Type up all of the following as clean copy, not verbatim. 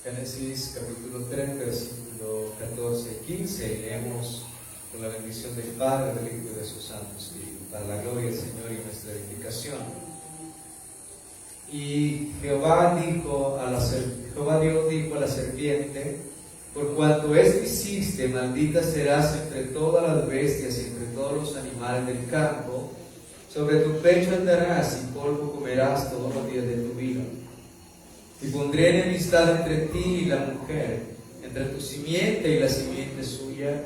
Génesis capítulo 3, versículo 14 y 15, y leemos con la bendición del Padre, del Hijo y de su Santo Espíritu, para la gloria del Señor y nuestra edificación. Y Jehová Dios dijo a la serpiente: por cuanto esto hiciste, maldita serás entre todas las bestias y entre todos los animales del campo. Sobre tu pecho andarás y polvo comerás todos los días de tu vida. Y pondré enemistad entre ti y la mujer, entre tu simiente y la simiente suya.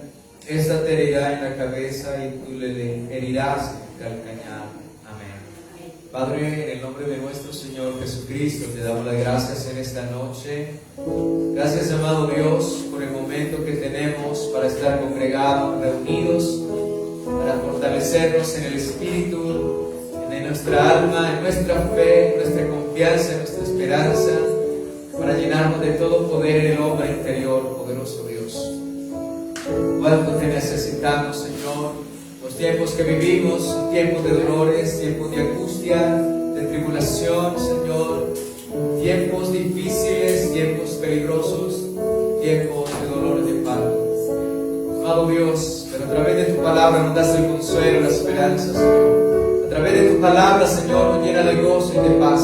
Esta te herirá en la cabeza y tú le herirás en el calcañar. Amén. Padre, en el nombre de nuestro Señor Jesucristo, te damos las gracias en esta noche. Gracias, amado Dios, por el momento que tenemos para estar congregados, reunidos, para fortalecernos en el Espíritu, en nuestra alma, en nuestra fe, en nuestra confianza, en nuestra esperanza, para llenarnos de todo poder en el hombre interior, poderoso Dios. Cuánto te necesitamos, Señor. Los tiempos que vivimos, tiempos de dolores, tiempos de angustia, de tribulación, Señor, tiempos difíciles, tiempos peligrosos, tiempos de dolores de parto. Amado Dios, pero a través de tu palabra nos das el consuelo, la esperanza, Señor. A través de tu palabra, Señor, nos llena de gozo y de paz.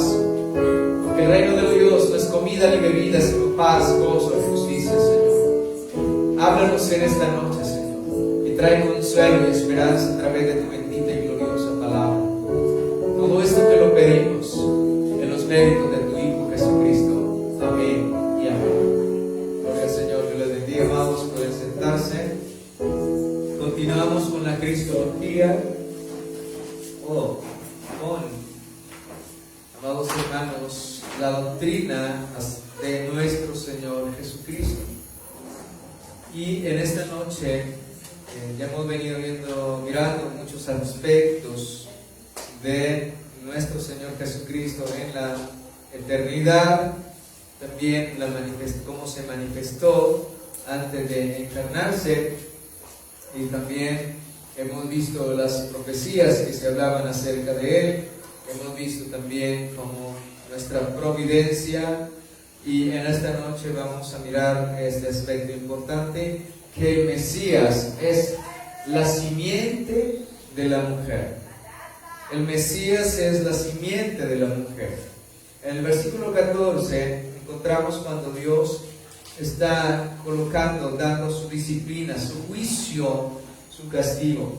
Porque el reino de Dios no es comida ni bebida, sino paz, gozo y justicia, Señor. Háblanos en esta noche, Señor, y trae consuelo y esperanza a través de tu bendita y gloriosa palabra. Todo esto te lo pedimos en los méritos de tu Hijo Jesucristo. Amén y amén. Gloria al Señor. Que les bendiga, amados. Pueden sentarse. Continuamos con la Cristología. Amados hermanos, la doctrina de nuestro Señor Jesucristo. Y en esta noche ya hemos venido mirando muchos aspectos de nuestro Señor Jesucristo en la eternidad, también cómo se manifestó antes de encarnarse, y también hemos visto las profecías que se hablaban acerca de Él. Hemos visto también como nuestra providencia, y en esta noche vamos a mirar este aspecto importante, que el Mesías es la simiente de la mujer. El Mesías es la simiente de la mujer. En el versículo 14 encontramos cuando Dios está dando su disciplina, su juicio, su castigo.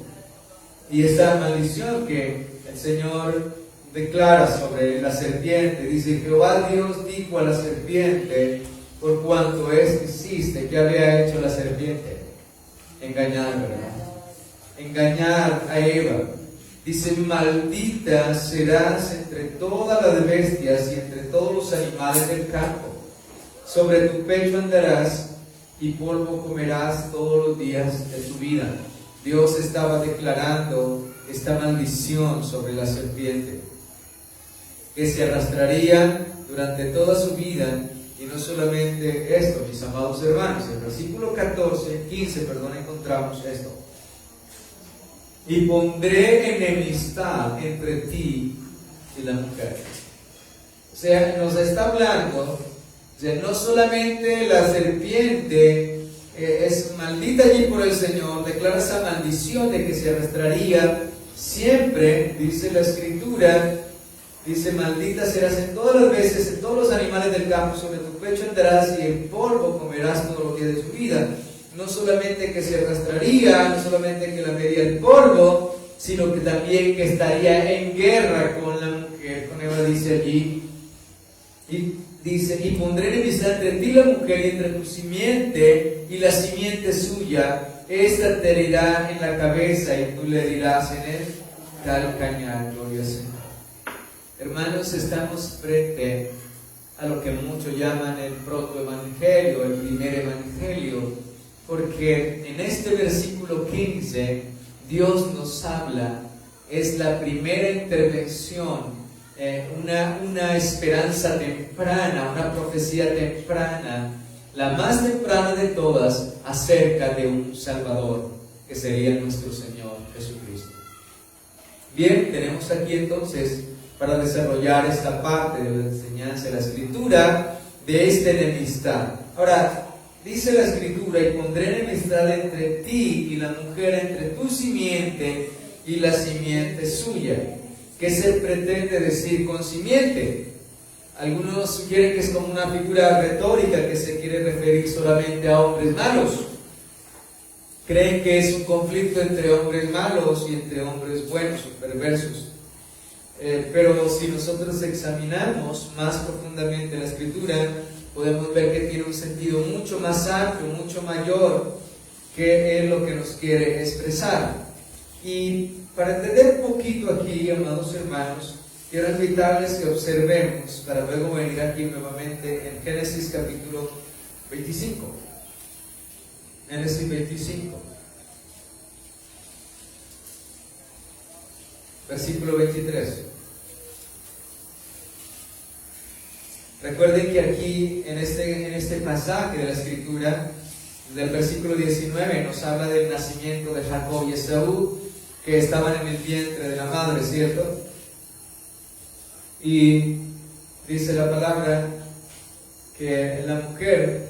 Y esta maldición que el Señor declara sobre la serpiente, dice: Jehová Dios dijo a la serpiente: por cuanto esto hiciste. ¿Qué había hecho la serpiente? Engañar, ¿verdad? Engañar a Eva. Dice: maldita serás entre todas las bestias y entre todos los animales del campo. Sobre tu pecho andarás y polvo comerás todos los días de tu vida. Dios estaba declarando esta maldición sobre la serpiente, que se arrastraría durante toda su vida. Y no solamente esto, mis amados hermanos, en el versículo 15, encontramos esto: y pondré enemistad entre ti y la mujer. O sea, nos está hablando, no solamente la serpiente es maldita allí por el Señor, declara esa maldición de que se arrastraría siempre, dice la Escritura. Dice: maldita serás en todas las veces, en todos los animales del campo, sobre tu pecho andarás y el polvo comerás todos los días de tu vida. No solamente que se arrastraría, no solamente que lamería el polvo, sino que también que estaría en guerra con la mujer. Con Eva dice allí, y dice: y pondré enemistad entre ti y la mujer, y entre tu simiente y la simiente suya. Esta te herirá en la cabeza y tú le herirás en el calcañar. Gloria al Señor. Hermanos, estamos frente a lo que muchos llaman el protoevangelio, el primer evangelio, porque en este versículo 15 Dios nos habla, es la primera intervención, una esperanza temprana, una profecía temprana, la más temprana de todas, acerca de un Salvador, que sería nuestro Señor Jesucristo. Bien, tenemos aquí entonces, para desarrollar esta parte de la enseñanza de la Escritura, de esta enemistad. Ahora, dice la Escritura: y pondré enemistad entre ti y la mujer, entre tu simiente y la simiente suya. ¿Qué se pretende decir con simiente? Algunos sugieren que es como una figura retórica que se quiere referir solamente a hombres malos. Creen que es un conflicto entre hombres malos y entre hombres buenos o perversos. Pero si nosotros examinamos más profundamente la Escritura, podemos ver que tiene un sentido mucho más amplio, mucho mayor, que es lo que nos quiere expresar. Y para entender un poquito aquí, amados hermanos, quiero invitarles que observemos, para luego venir aquí nuevamente en Génesis capítulo 25. Génesis 25. Versículo 23. Recuerden que aquí, en este pasaje de la Escritura, del versículo 19, nos habla del nacimiento de Jacob y Esaú, que estaban en el vientre de la madre, ¿cierto? Y dice la palabra que la mujer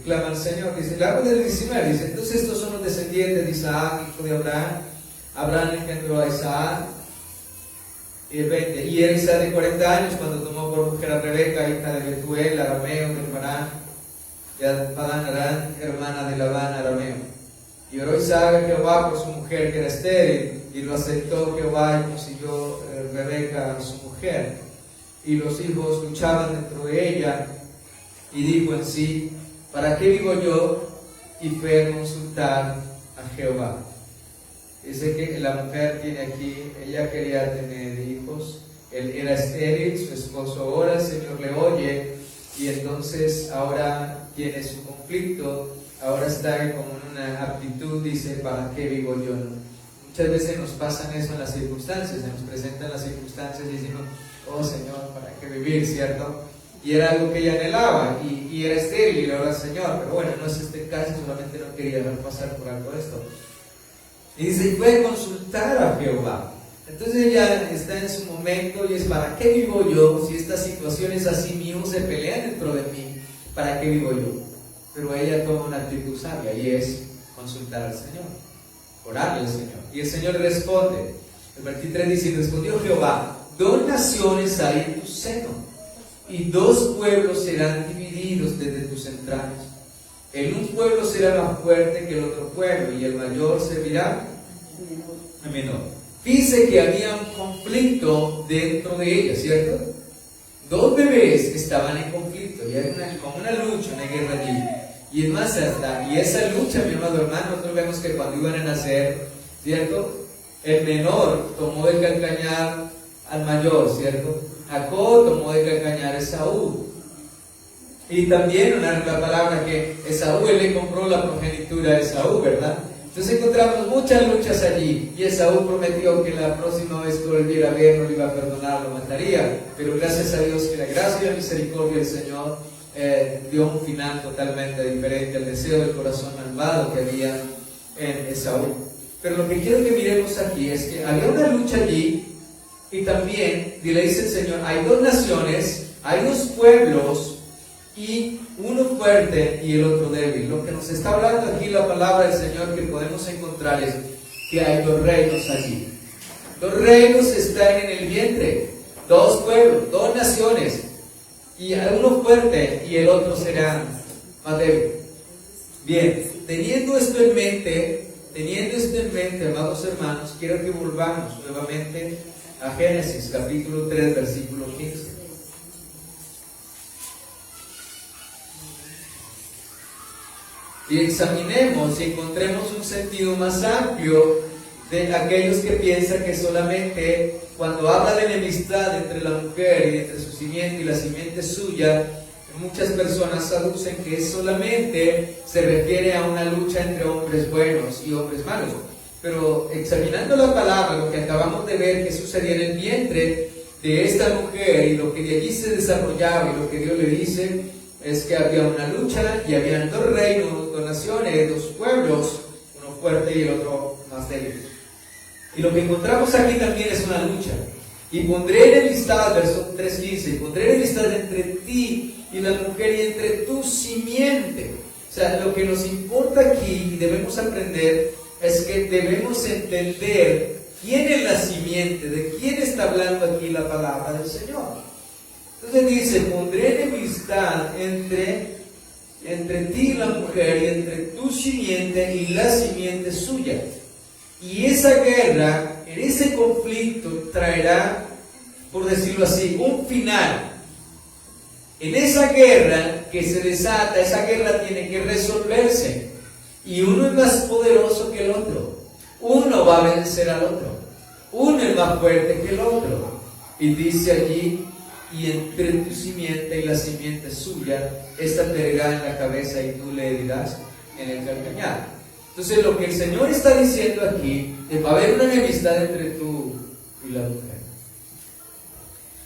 clama al Señor. Dice, el árbol del 19, dice: entonces estos son los descendientes de Isaac, hijo de Abraham. Abraham engendró a Isaac. Y el 20, y era Isaac de 40 años cuando tomó por mujer a Rebeca, hija de Betuel, arameo, de Parán, de Padán Aram, hermana de Labán, arameo. Y oró Isaac a Jehová por su mujer, que era estéril, y lo aceptó Jehová, y consiguió Rebeca a su mujer. Y los hijos luchaban dentro de ella, y dijo en sí: ¿para qué vivo yo? Y fue a consultar a Jehová. Dice que la mujer tiene aquí, ella quería tener hijos, él era estéril, su esposo ora, el Señor le oye, y entonces ahora tiene su conflicto, ahora está como en una aptitud, dice: ¿para qué vivo yo? Muchas veces nos pasan eso en las circunstancias, se nos presentan las circunstancias y decimos: oh Señor, ¿para qué vivir? ¿Cierto? Y era algo que ella anhelaba, y era estéril, y le oró al Señor, pero bueno, no es este caso, solamente no quería ver pasar por algo esto. Y dice: y fue a consultar a Jehová. Entonces ella está en su momento y es: ¿para qué vivo yo? Si estas situaciones así mismo se pelean dentro de mí, ¿para qué vivo yo? Pero ella toma una actitud sabia, y es consultar al Señor, orarle al Señor. Y el Señor le responde, el 23 dice: respondió Jehová: 2 naciones hay en tu seno, y 2 pueblos serán divididos desde tus entrañas. El un pueblo será más fuerte que el otro pueblo, y el mayor servirá al menor. Dice que había un conflicto dentro de ella, ¿cierto? 2 bebés estaban en conflicto, y hay como una lucha, una guerra allí. Y es más, y esa lucha, mi amado hermano, nosotros vemos que cuando iban a nacer, ¿cierto? El menor tomó de calcañar al mayor, ¿cierto? Jacob tomó de calcañar a Esaú. Y también la palabra que Esaú, él le compró la progenitura a Esaú, ¿verdad? Entonces encontramos muchas luchas allí, y Esaú prometió que la próxima vez que volviera a ver no le iba a perdonar, lo mataría, pero gracias a Dios que la gracia y la misericordia del Señor dio un final totalmente diferente al deseo del corazón malvado que había en Esaú. Pero lo que quiero que miremos aquí es que había una lucha allí, y también le dice el Señor: hay 2 naciones, hay 2 pueblos, y uno fuerte y el otro débil. Lo que nos está hablando aquí la palabra del Señor que podemos encontrar es que hay 2 reinos allí. 2 reinos están en el vientre, 2 pueblos, 2 naciones, y hay uno fuerte y el otro será más débil. Bien, teniendo esto en mente, amados hermanos, quiero que volvamos nuevamente a Génesis capítulo 3, versículo 15. Y examinemos y encontremos un sentido más amplio de aquellos que piensan que solamente cuando habla de enemistad entre la mujer y entre su simiente y la simiente suya, muchas personas aducen que solamente se refiere a una lucha entre hombres buenos y hombres malos. Pero examinando la palabra, lo que acabamos de ver que sucedía en el vientre de esta mujer y lo que de allí se desarrollaba y lo que Dios le dice, es que había una lucha y habían 2 reinos, 2 naciones, 2 pueblos, uno fuerte y el otro más débil. Y lo que encontramos aquí también es una lucha. Y pondré enemistad, verso 3:15, y pondré enemistad entre ti y la mujer y entre tu simiente. O sea, lo que nos importa aquí y debemos aprender es que debemos entender quién es la simiente, de quién está hablando aquí la palabra del Señor. Entonces dice, pondré enemistad entre ti y la mujer y entre tu simiente y la simiente suya. Y esa guerra, en ese conflicto, traerá, por decirlo así, un final. En esa guerra que se desata, esa guerra tiene que resolverse. Y uno es más poderoso que el otro. Uno va a vencer al otro. Uno es más fuerte que el otro. Y dice allí, y entre tu simiente y la simiente suya, esta te herirá en la cabeza y tú le herirás en el calcañar. Entonces lo que el Señor está diciendo aquí es: va a haber una enemistad entre tú y la mujer.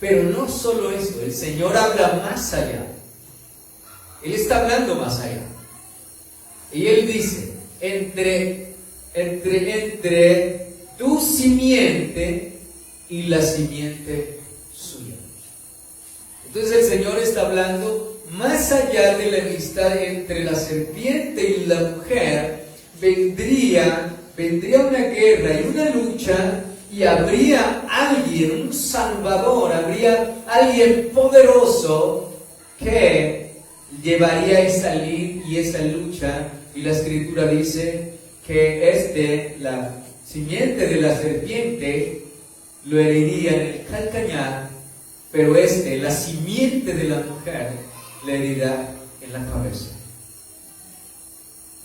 Pero no solo eso, el Señor habla más allá. Él está hablando más allá. Y Él dice, entre tu simiente y la simiente suya. Entonces el Señor está hablando más allá de la enemistad entre la serpiente y la mujer. Vendría una guerra y una lucha, y habría alguien, un salvador, habría alguien poderoso que llevaría esa lid y esa lucha. Y la Escritura dice que la simiente de la serpiente, lo heriría en el calcañar, pero la simiente de la mujer, le herirá en la cabeza.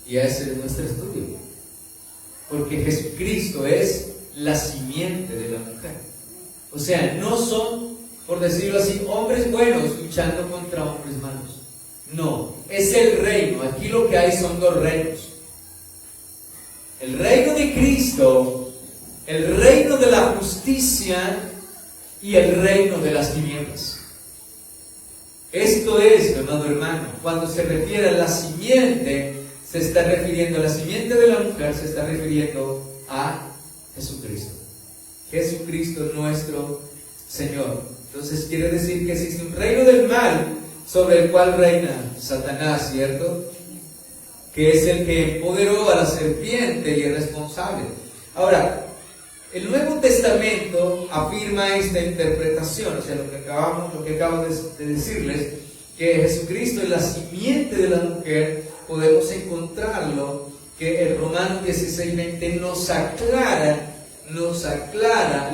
Y ese es nuestro estudio, porque Jesucristo es la simiente de la mujer. O sea, no son, por decirlo así, hombres buenos luchando contra hombres malos. No, es el reino. Aquí lo que hay son dos reinos: el reino de Cristo, el reino de la justicia y el reino de las tinieblas. Esto es, amado hermano, cuando se refiere a la simiente, se está refiriendo a la simiente de la mujer, se está refiriendo a Jesucristo. Jesucristo nuestro Señor. Entonces quiere decir que existe un reino del mal sobre el cual reina Satanás, ¿cierto? Que es el que empoderó a la serpiente y es responsable. Ahora, el Nuevo Testamento afirma esta interpretación, o sea, lo que acabo de decirles, que Jesucristo es la simiente de la mujer. Podemos encontrarlo que el Romanos 16:20 nos aclara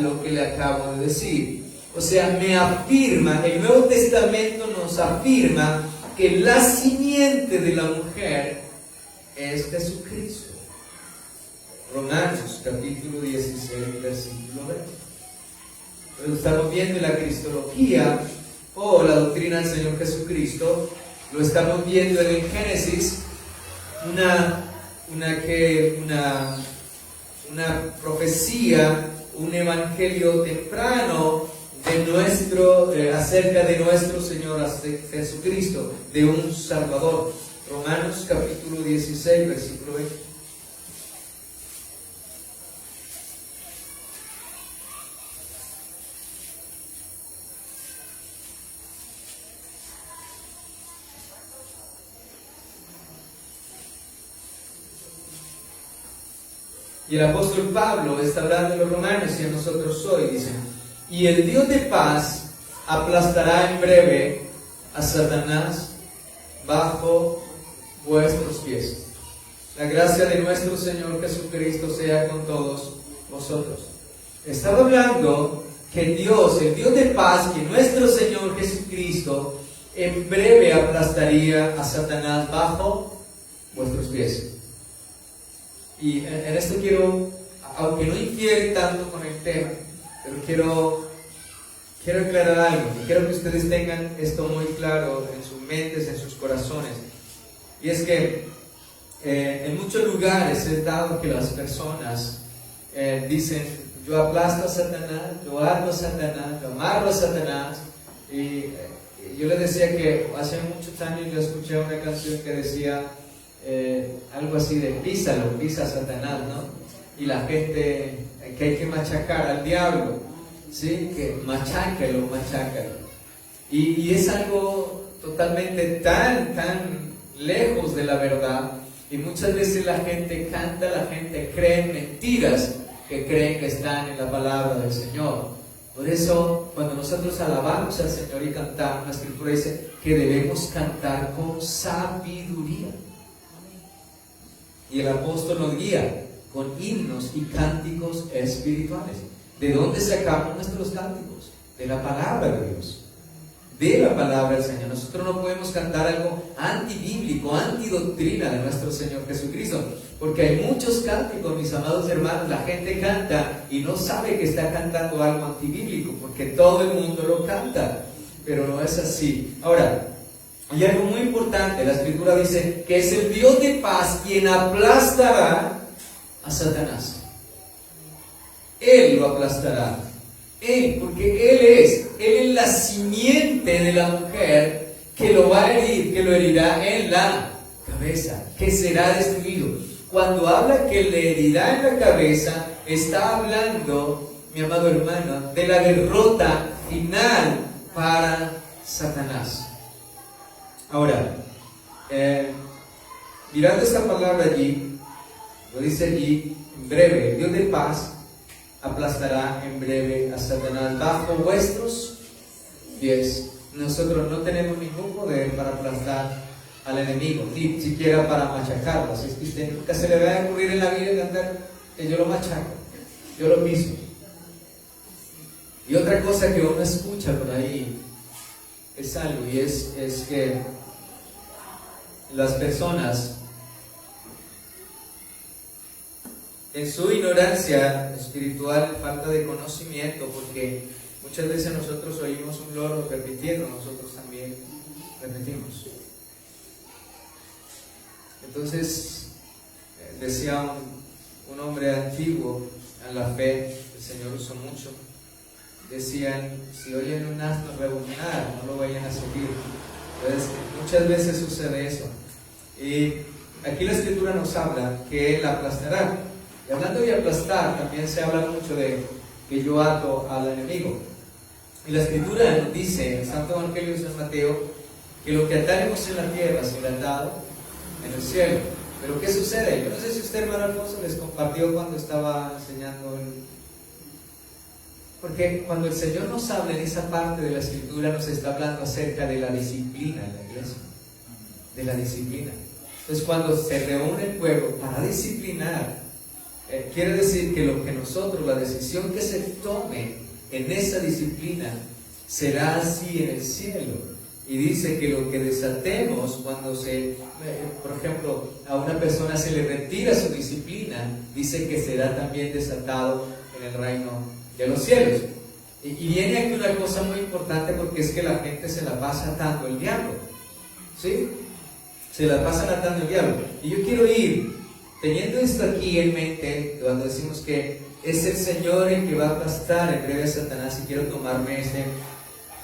lo que le acabo de decir. O sea, el Nuevo Testamento nos afirma que la simiente de la mujer es Jesucristo. Romanos capítulo 16, versículo 20. Lo estamos viendo en la cristología o la doctrina del Señor Jesucristo. Lo estamos viendo en el Génesis, una profecía, un evangelio temprano acerca de nuestro Señor Jesucristo, de un Salvador. Romanos capítulo 16, versículo 20. Y el apóstol Pablo está hablando a los romanos y a nosotros hoy, dice: y el Dios de paz aplastará en breve a Satanás bajo vuestros pies. La gracia de nuestro Señor Jesucristo sea con todos vosotros. Estaba hablando que Dios, el Dios de paz, que nuestro Señor Jesucristo en breve aplastaría a Satanás bajo vuestros pies. Y en esto quiero, aunque no infiere tanto con el tema, pero quiero aclarar algo, y quiero que ustedes tengan esto muy claro en sus mentes, en sus corazones. Y es que en muchos lugares es dado que las personas dicen: yo aplasto a Satanás, yo ardo a Satanás, yo amarro a Satanás. Y yo les decía que hace muchos años yo escuché una canción que decía algo así de pisa a Satanás, ¿no? Y la gente, que hay que machacar al diablo. ¿sí? Que machácalo. Y es algo totalmente tan lejos de la verdad. Y muchas veces la gente canta, la gente cree en mentiras que creen que están en la palabra del Señor. Por eso, cuando nosotros alabamos al Señor y cantamos, la Escritura dice que debemos cantar con sabiduría. Y el apóstol nos guía con himnos y cánticos espirituales. ¿De dónde sacamos nuestros cánticos? De la palabra de Dios, de la palabra del Señor. Nosotros no podemos cantar algo antibíblico, antidoctrina de nuestro Señor Jesucristo, porque hay muchos cánticos, mis amados hermanos. La gente canta y no sabe que está cantando algo antibíblico, porque todo el mundo lo canta, pero no es así. Ahora, hay algo muy importante. La Escritura dice que es el Dios de paz quien aplastará a Satanás. Él lo aplastará. Porque Él es la simiente de la mujer que lo va a herir, que lo herirá en la cabeza, que será destruido. Cuando habla que le herirá en la cabeza, está hablando, mi amado hermano, de la derrota final para Satanás. Ahora, mirando esta palabra allí, lo dice allí, en breve, el Dios de paz aplastará en breve a Satanás bajo vuestros pies. Nosotros no tenemos ningún poder para aplastar al enemigo, ni siquiera para machacarlo. Así es que usted nunca se le va a ocurrir en la vida cantar que yo lo machaco, yo lo piso. Y otra cosa que uno escucha por ahí es algo, y es que las personas, en su ignorancia espiritual, falta de conocimiento, porque muchas veces nosotros oímos un loro repitiendo, nosotros también repetimos. Entonces, decía un hombre antiguo en la fe, el Señor usó mucho, decían, si oyen un asno rebuznar, no lo vayan a seguir. Entonces, muchas veces sucede eso. Y aquí la Escritura nos habla que Él aplastará. Y hablando de aplastar, también se habla mucho de que yo ato al enemigo. Y la Escritura nos dice, en el Santo Evangelio de San Mateo, que lo que ataremos en la tierra será atado en el cielo. Pero ¿qué sucede? Yo no sé si usted, hermano Alfonso, les compartió cuando estaba enseñando porque cuando el Señor nos habla en esa parte de la Escritura, nos está hablando acerca de la disciplina en la iglesia. De la disciplina. Entonces, cuando se reúne el pueblo para disciplinar, quiere decir que lo que nosotros, la decisión que se tome en esa disciplina, será así en el cielo. Y dice que lo que desatemos cuando por ejemplo, a una persona se le retira su disciplina, dice que será también desatado en el reino de los cielos. Y viene aquí una cosa muy importante, porque es que la gente se la pasa atando el diablo, ¿sí? Se la pasan atando el diablo. Y yo quiero ir teniendo esto aquí en mente, cuando decimos que es el Señor el que va a aplastar en breve a Satanás, y quiero tomarme este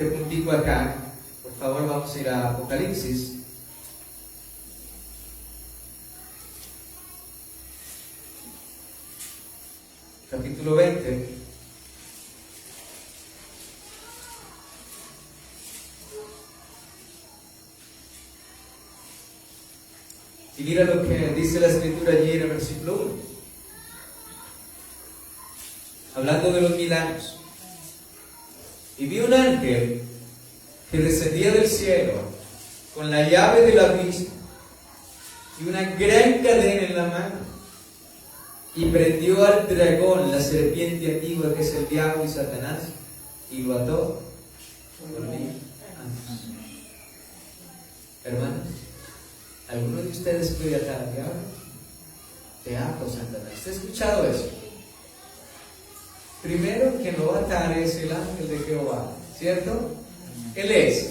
puntico acá. Por favor, vamos a ir a Apocalipsis. Capítulo 20. Y mira lo que dice la Escritura allí en el versículo 1. Hablando de los 1000 años. Y vi un ángel que descendía del cielo con la llave del abismo y una gran cadena en la mano, y prendió al dragón, la serpiente antigua, que es el diablo y Satanás, y lo ató por 1000 años. Hermanos, ¿alguno de ustedes puede atar al diablo? Te ato, Satanás. ¿Usted ha escuchado eso? Primero, quien lo va a atar es el ángel de Jehová, ¿cierto? Él es.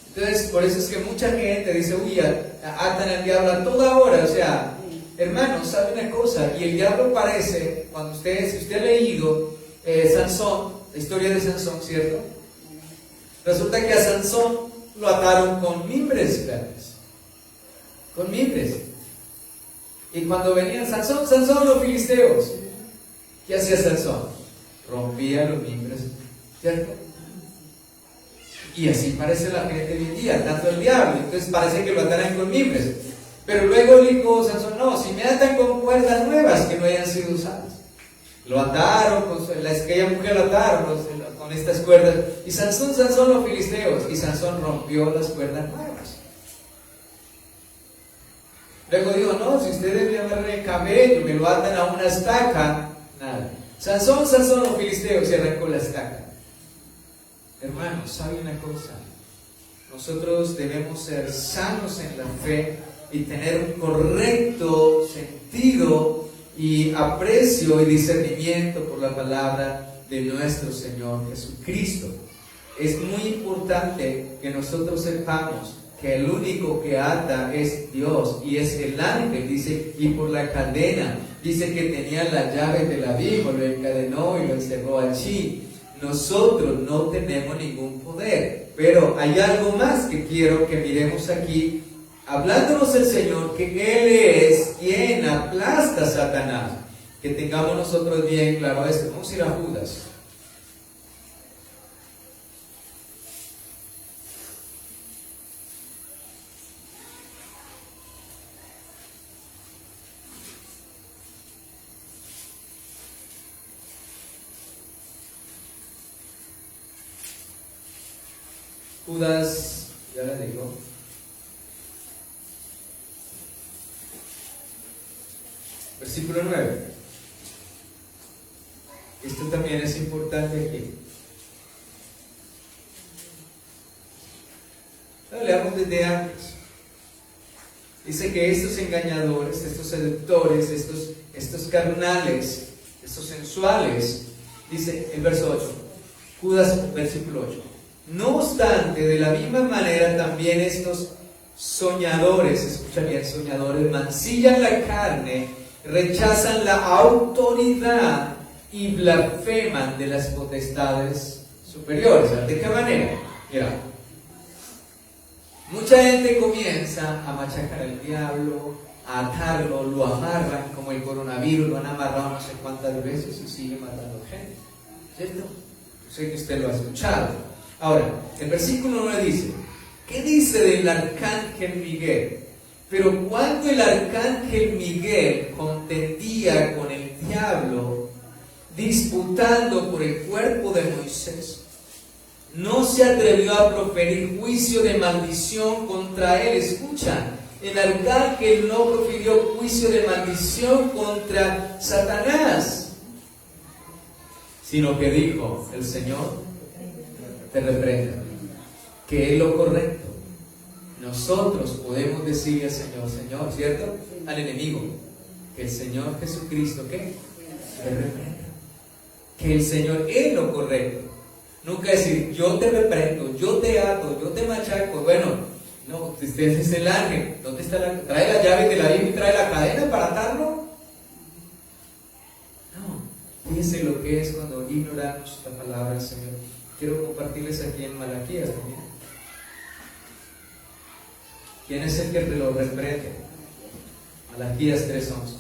Entonces, por eso es que mucha gente dice, uy, atan al diablo a toda hora. O sea, hermanos, ¿sabe una cosa? Y el diablo parece, si usted ha leído Sansón, la historia de Sansón, ¿cierto? Resulta que a Sansón lo ataron con mimbres verdes. Con mimbres. Y cuando venían, Sansón, los filisteos, ¿qué hacía Sansón? rompía los mimbres, ¿cierto? Y así parece la gente hoy en día, tanto el diablo, entonces parece que lo atarán con mimbres. Pero luego dijo Sansón, no, si me atan con cuerdas nuevas que no hayan sido usadas. Lo ataron, aquella mujer lo ataron con estas cuerdas. Y Sansón los filisteos, y Sansón rompió las cuerdas nuevas. Luego dijo, no, si ustedes me amarran el cabello, me lo atan a una estaca, nada. Sansón los filisteos, y arrancó la estaca. Hermanos, ¿sabe una cosa? Nosotros debemos ser sanos en la fe y tener un correcto sentido y aprecio y discernimiento por la palabra de nuestro Señor Jesucristo. Es muy importante que nosotros sepamos que el único que ata es Dios y es el ángel, dice, y por la cadena, dice que tenía las llaves del abismo, lo encadenó y lo encerró allí. Nosotros no tenemos ningún poder, pero hay algo más que quiero que miremos aquí, hablándonos el Señor, que Él es quien aplasta a Satanás. Que tengamos nosotros bien claro esto. Vamos a ir a Judas. Judas, ya les digo. Versículo 9. Esto también es importante aquí. Lo leamos desde antes. Dice que estos engañadores, estos seductores, estos carnales, estos sensuales, dice en verso 8, Judas, versículo 8. No obstante, de la misma manera también estos soñadores, escucha bien, soñadores, mancillan la carne, rechazan la autoridad y blasfeman de las potestades superiores. ¿De qué manera? Mira, mucha gente comienza a machacar al diablo, a atarlo, lo amarran como el coronavirus, lo han amarrado no sé cuántas veces y sigue matando gente, ¿cierto? Sé que usted lo ha escuchado. Ahora, el versículo 9 dice, ¿qué dice del arcángel Miguel? Pero cuando el arcángel Miguel contendía con el diablo, disputando por el cuerpo de Moisés, no se atrevió a proferir juicio de maldición contra él. Escucha, el arcángel no profirió juicio de maldición contra Satanás, sino que dijo, el Señor te reprenda, que es lo correcto. Nosotros podemos decirle al Señor, Señor, ¿cierto? Al enemigo, que el Señor Jesucristo, ¿qué? Te reprenda. Que el Señor es lo correcto. Nunca decir, yo te reprendo, yo te ato, yo te machaco. Bueno, no, usted es el ángel. ¿Dónde está la? ¿Trae la llave de la Biblia y trae la cadena para atarlo? No. Fíjense lo que es cuando ignoramos la palabra del Señor. Quiero compartirles aquí en Malaquías también. ¿Quién es el que te lo reprende? Malaquías 3:11.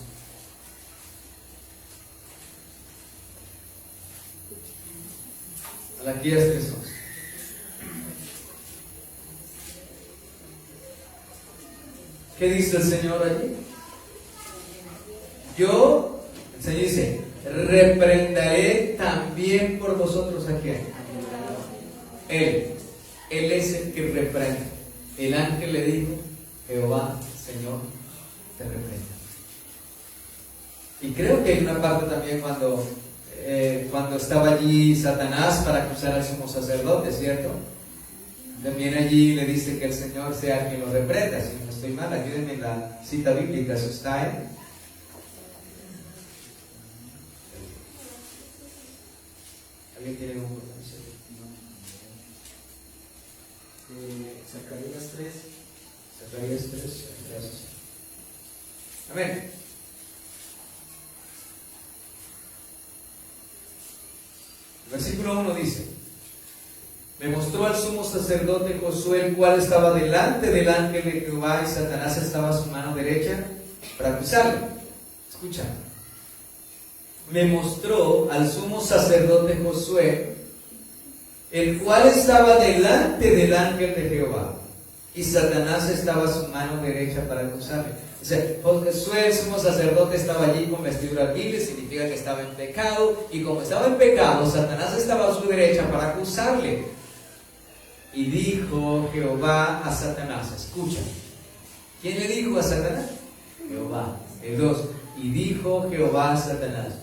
Malaquías 3:11. ¿Qué dice el Señor allí? El Señor dice, reprenderé también por vosotros a quién. Él es el que reprende. El ángel le dijo, Jehová, Señor, te reprenda. Y creo que hay una parte también cuando estaba allí Satanás para acusar al sumo sacerdote, ¿cierto? También allí le dice que el Señor sea quien lo reprenda. Si no estoy mal, ayúdenme en la cita bíblica, eso está en ¿alguien tiene un problema? Zacarías 3. Zacarías 3, gracias. Amén. El versículo 1 dice, me mostró al sumo sacerdote Josué, el cual estaba delante del ángel de Jehová, y Satanás estaba a su mano derecha para acusarlo. Escucha. me mostró al sumo sacerdote Josué, el cual estaba delante del ángel de Jehová, y Satanás estaba a su mano derecha para acusarle. O sea, Josué, el sumo sacerdote, estaba allí con vestidura vil, significa que estaba en pecado, y como estaba en pecado, Satanás estaba a su derecha para acusarle. Y dijo Jehová a Satanás, escucha, ¿quién le dijo a Satanás? Jehová. El 2, y dijo Jehová a Satanás,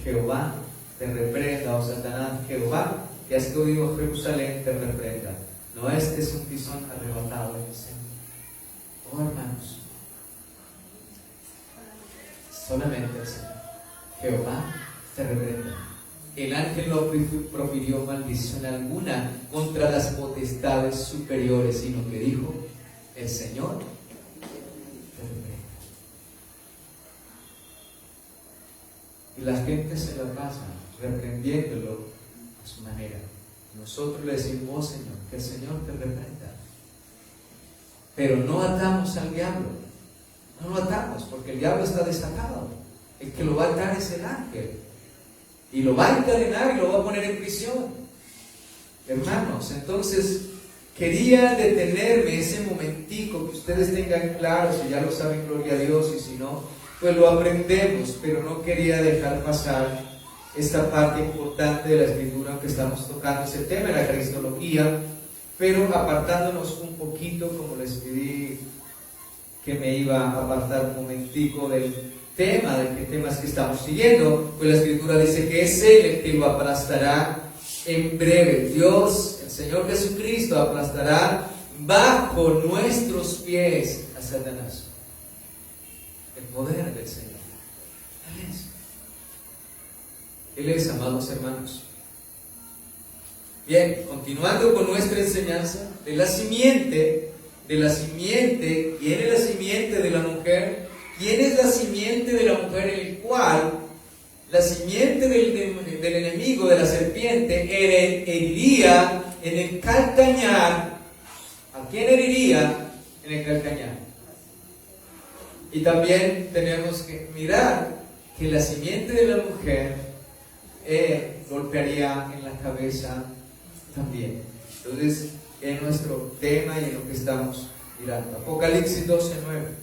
Jehová te reprenda, oh Satanás, Jehová que has oído Jerusalén te reprenda. No estés un tizón arrebatado en el seno. Oh hermanos, solamente el Señor, Jehová te reprenda. El ángel no profirió maldición alguna contra las potestades superiores, sino que dijo, el Señor te reprenda. Y la gente se la pasa reprendiéndolo a su manera. Nosotros le decimos, oh Señor, que el Señor te reprenda. Pero no atamos al diablo. No lo atamos, porque el diablo está desatado. El que lo va a atar es el ángel. Y lo va a encadenar y lo va a poner en prisión. Hermanos, entonces quería detenerme ese momentico, que ustedes tengan claro, si ya lo saben, gloria a Dios, y si no, pues lo aprendemos, pero no quería dejar pasar esta parte importante de la Escritura, aunque estamos tocando ese tema de la cristología, pero apartándonos un poquito, como les pedí que me iba a apartar un momentico del tema, de qué temas que estamos siguiendo, pues la Escritura dice que es Él el que lo aplastará en breve. Dios, el Señor Jesucristo, aplastará bajo nuestros pies a Satanás. El poder del Señor. Él es, amados hermanos. Bien, continuando con nuestra enseñanza de la simiente, ¿quién es la simiente de la mujer? ¿Quién es la simiente de la mujer? En el cual la simiente del enemigo, de la serpiente, heriría en el calcañar. ¿A quién heriría? En el calcañar. Y también tenemos que mirar que la simiente de la mujer golpearía en la cabeza también. Entonces, en nuestro tema y en lo que estamos mirando. Apocalipsis 12:9.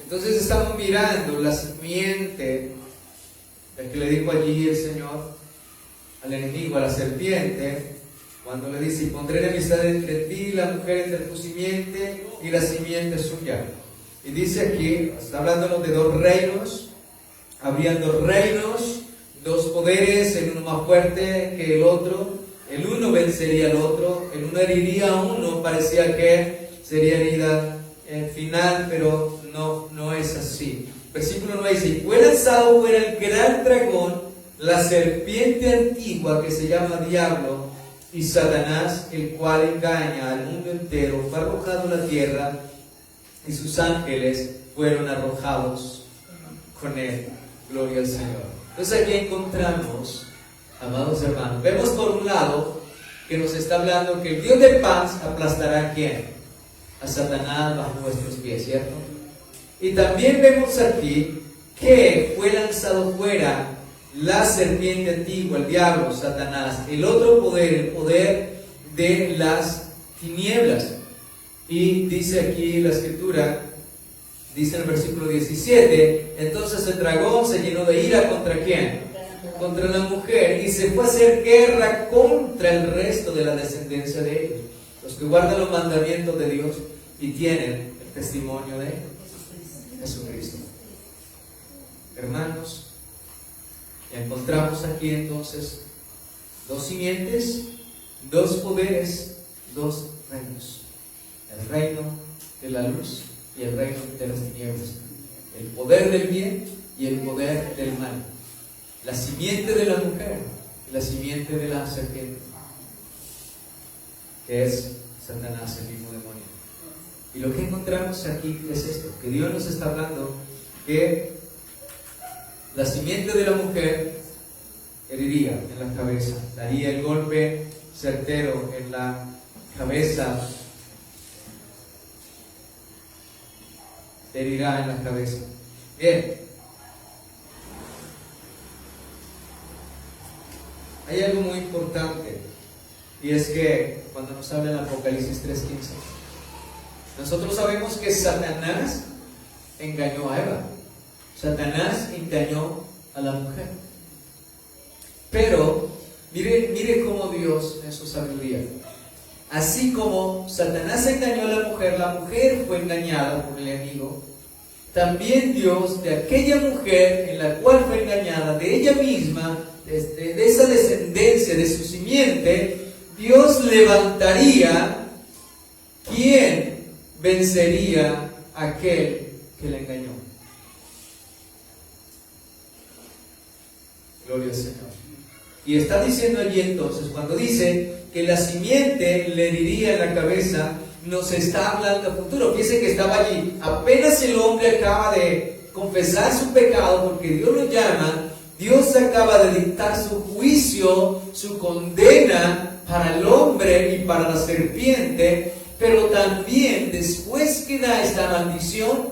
Entonces estamos mirando la simiente, el que le dijo allí el Señor al enemigo, a la serpiente, cuando le dice, y pondré enemistad entre ti y la mujer, entre tu simiente y la simiente suya. Y dice aquí, está hablándonos de dos reinos, habrían dos reinos, dos poderes, el uno más fuerte que el otro, el uno vencería al otro, el uno heriría a uno, parecía que sería herida final, pero no es así. Versículo 9 dice, y fue lanzado fuera el gran dragón, la serpiente antigua que se llama Diablo y Satanás, el cual engaña al mundo entero, fue arrojado a la tierra y sus ángeles fueron arrojados con él. Gloria al Señor. Entonces aquí encontramos, amados hermanos, vemos por un lado que nos está hablando que el Dios de paz aplastará a ¿quién? A Satanás bajo nuestros pies, ¿cierto? Y también vemos aquí que fue lanzado fuera la serpiente antigua, el diablo, Satanás, el otro poder, el poder de las tinieblas. Y dice aquí la Escritura, dice en el versículo 17, entonces el dragón se llenó de ira ¿contra quién? Contra la mujer, y se fue a hacer guerra contra el resto de la descendencia de ellos, los que guardan los mandamientos de Dios y tienen el testimonio de Jesucristo. Hermanos, encontramos aquí entonces dos simientes, dos poderes, dos reinos: el reino de la luz y el reino de las tinieblas, el poder del bien y el poder del mal, la simiente de la mujer y la simiente de la serpiente, que es Satanás, el mismo demonio. Y lo que encontramos aquí es esto, que Dios nos está hablando que la simiente de la mujer heriría en la cabeza, daría el golpe certero en la cabeza, herirá en la cabeza. Bien, hay algo muy importante, y es que cuando nos habla en Apocalipsis 3:15, nosotros sabemos que Satanás engañó a Eva, Satanás engañó a la mujer, pero mire cómo Dios en su sabiduría, así como Satanás engañó a la mujer fue engañada por el enemigo, también Dios de aquella mujer en la cual fue engañada, de ella misma, de esa descendencia, de su simiente, Dios levantaría quien vencería a aquel que le engañó. Gloria al Señor. Y está diciendo allí entonces, cuando dice que la simiente le heriría en la cabeza, nos está hablando a futuro. Fíjense que estaba allí, apenas el hombre acaba de confesar su pecado, porque Dios lo llama, Dios acaba de dictar su juicio, su condena para el hombre y para la serpiente, pero también después que da esta maldición,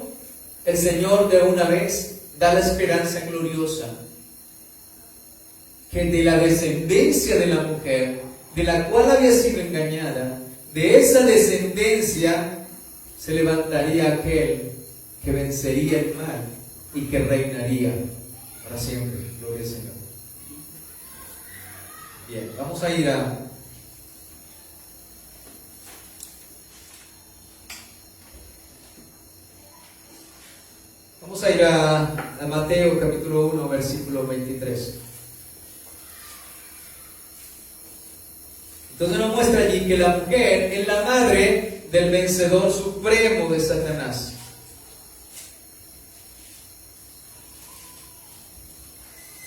el Señor de una vez da la esperanza gloriosa, que de la descendencia de la mujer, de la cual había sido engañada, de esa descendencia se levantaría aquel que vencería el mal y que reinaría para siempre. Gloria al Señor. Bien, vamos a ir a Mateo capítulo 1, versículo 23. Entonces nos muestra allí que la mujer es la madre del vencedor supremo de Satanás.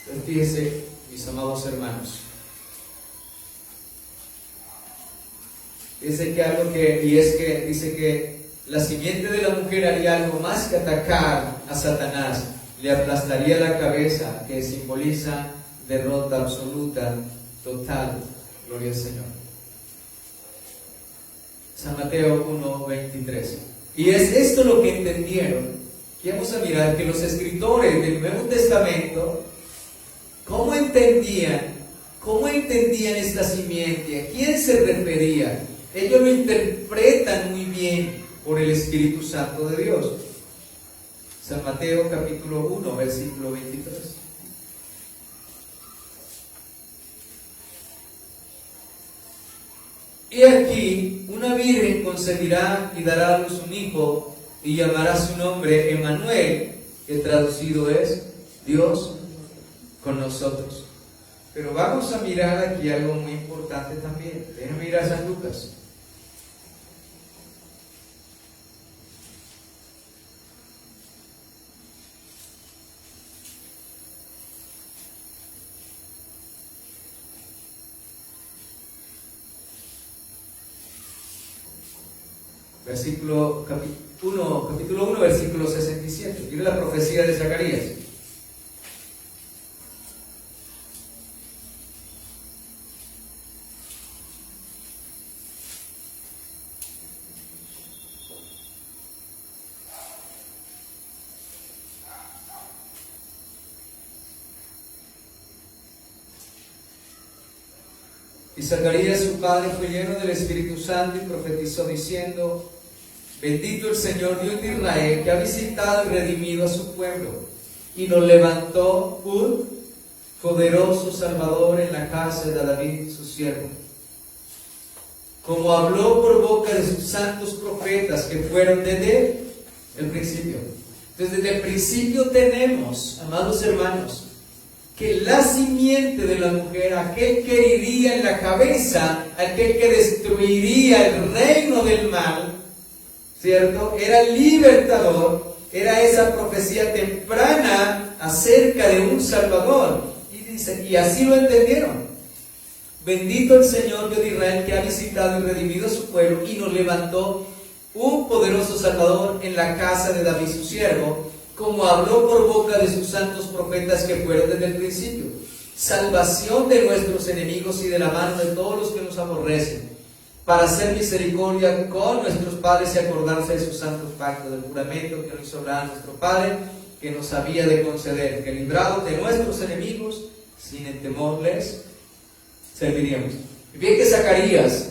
Entonces fíjense, mis amados hermanos, dice que algo que, y es que dice que la simiente de la mujer haría algo más que atacar a Satanás, le aplastaría la cabeza, que simboliza derrota absoluta, total. Gloria al Señor. San Mateo 1:23. Y es esto lo que entendieron. Y vamos a mirar que los escritores del Nuevo Testamento, ¿cómo entendían esta simiente? ¿A quién se refería? Ellos lo interpretan muy bien por el Espíritu Santo de Dios. San Mateo capítulo 1, versículo 23. Y aquí una virgen concebirá y dará a luz un hijo y llamará su nombre Emmanuel, que traducido es Dios con nosotros. Pero vamos a mirar aquí algo muy importante también. Déjenme mirar a San Lucas. Capítulo 1, versículo 67. Mire la profecía de Zacarías. Y Zacarías su padre fue lleno del Espíritu Santo y profetizó diciendo: bendito el Señor Dios de Israel, que ha visitado y redimido a su pueblo, y nos levantó un poderoso Salvador en la casa de David, su siervo, como habló por boca de sus santos profetas que fueron desde el principio. Entonces, desde el principio tenemos, amados hermanos, que la simiente de la mujer, aquel que heriría en la cabeza, aquel que destruiría el reino del mal, ¿cierto? Era el libertador, era esa profecía temprana acerca de un Salvador. Y dice, y así lo entendieron. Bendito el Señor Dios de Israel, que ha visitado y redimido a su pueblo y nos levantó un poderoso Salvador en la casa de David su siervo, como habló por boca de sus santos profetas que fueron desde el principio, salvación de nuestros enemigos y de la mano de todos los que nos aborrecen, para hacer misericordia con nuestros padres y acordarse de sus santos pactos, del juramento que nos hizo Abraham nuestro Padre, que nos había de conceder, que librados de nuestros enemigos, sin el temor les serviríamos. Y bien que Zacarías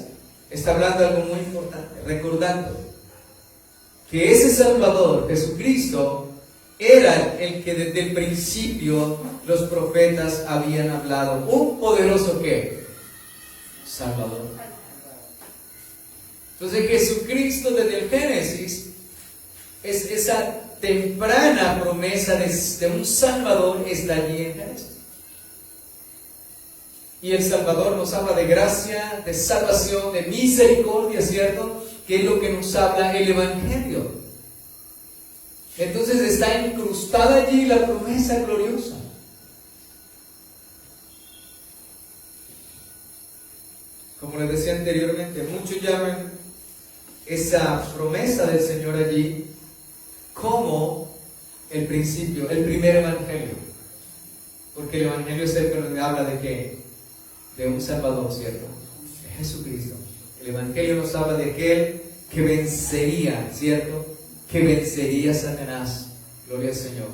está hablando de algo muy importante, recordando que ese Salvador, Jesucristo, era el que desde el principio los profetas habían hablado. Un poderoso ¿qué? Salvador. Entonces Jesucristo desde el Génesis es esa temprana promesa de un Salvador, está allí en Génesis. Y el Salvador nos habla de gracia, de salvación, de misericordia, ¿cierto? Que es lo que nos habla el Evangelio. Entonces está incrustada allí la promesa gloriosa. Como les decía anteriormente, muchos llaman esa promesa del Señor allí como el principio, el primer evangelio. Porque el evangelio es el que nos habla de ¿qué? De un Salvador, ¿cierto? De Jesucristo. El evangelio nos habla de aquel que vencería, ¿cierto? Que vencería a Satanás, gloria al Señor,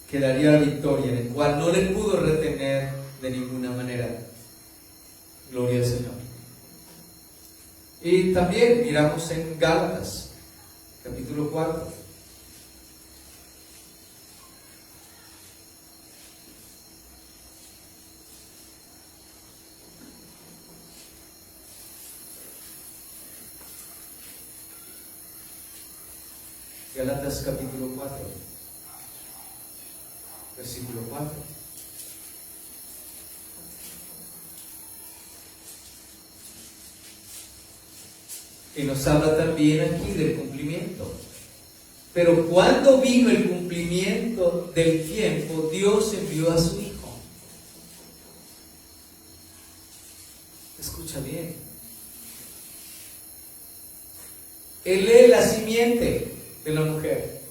que daría la victoria, en el cual no le pudo retener de ninguna manera, gloria al Señor. Y también miramos en Gálatas, capítulo 4. Gálatas capítulo 4, versículo 4. Y nos habla también aquí del cumplimiento. Pero cuando vino el cumplimiento del tiempo, Dios envió a su Hijo. Escucha bien. Él es la simiente de la mujer.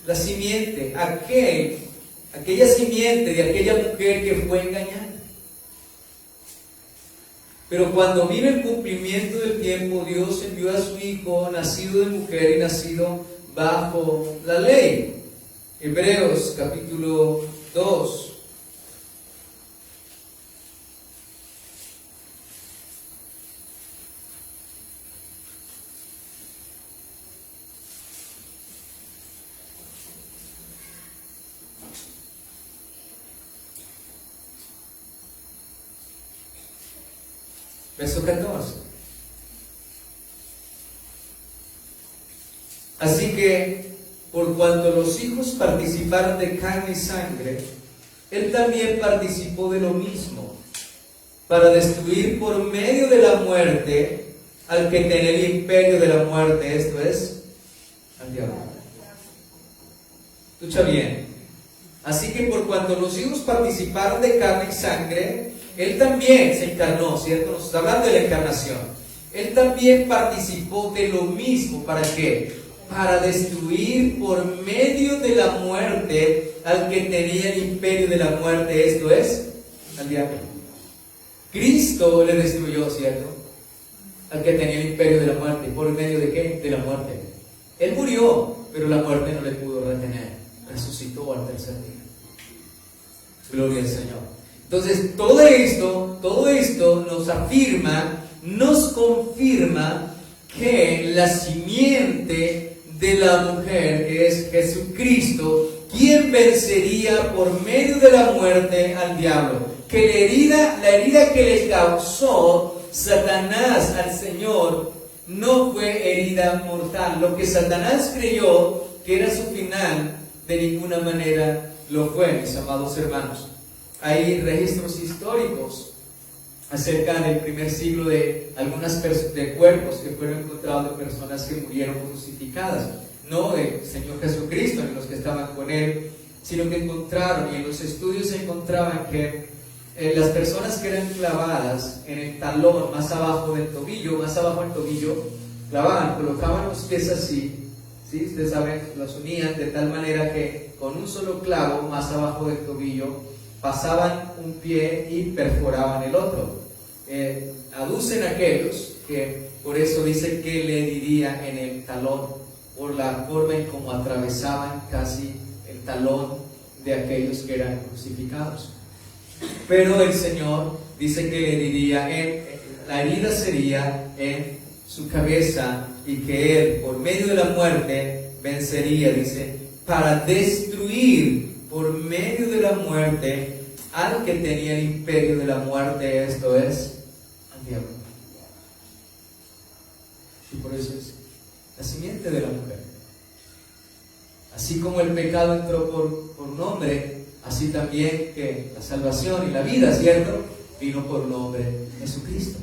La simiente, aquella simiente de aquella mujer que fue engañada. Pero cuando vino el cumplimiento del tiempo, Dios envió a su Hijo, nacido de mujer y nacido bajo la ley. Hebreos capítulo 2. Verso 14. Así que, por cuanto los hijos participaron de carne y sangre, Él también participó de lo mismo, para destruir por medio de la muerte al que tenía el imperio de la muerte, esto es, al diablo. Escucha bien. Así que por cuanto los hijos participaron de carne y sangre, Él también se encarnó, ¿cierto? Nos está hablando de la encarnación. Él también participó de lo mismo. ¿Para qué? Para destruir por medio de la muerte al que tenía el imperio de la muerte, esto es, al diablo. Cristo le destruyó, ¿cierto? Al que tenía el imperio de la muerte. ¿Por medio de qué? De la muerte. Él murió, pero la muerte no le pudo retener. Resucitó al tercer día. Gloria al Señor. Entonces, todo esto nos afirma, nos confirma que la simiente de la mujer, que es Jesucristo, quien vencería por medio de la muerte al diablo. Que la herida que le causó Satanás al Señor no fue herida mortal. Lo que Satanás creyó que era su final, de ninguna manera lo fue, mis amados hermanos. Hay registros históricos acerca del primer siglo de algunas de cuerpos que fueron encontrados de personas que murieron crucificadas, no del Señor Jesucristo ni los que estaban con Él, sino que encontraron, y en los estudios se encontraban que las personas que eran clavadas en el talón más abajo del tobillo, clavaban, colocaban los pies así, ¿sí? Ustedes saben, los unían de tal manera que con un solo clavo más abajo del tobillo pasaban un pie y perforaban el otro. Aducen aquellos que por eso dice que le diría en el talón, por la forma en cómo atravesaban casi el talón de aquellos que eran crucificados. Pero el Señor dice que le diría, la herida sería en su cabeza y que Él, por medio de la muerte, vencería, dice, para destruir por medio de la muerte al que tenía el imperio de la muerte, esto es, al diablo. Y por eso es la simiente de la mujer. Así como el pecado entró por un hombre, así también que la salvación y la vida, ¿cierto?, vino por un hombre, Jesucristo.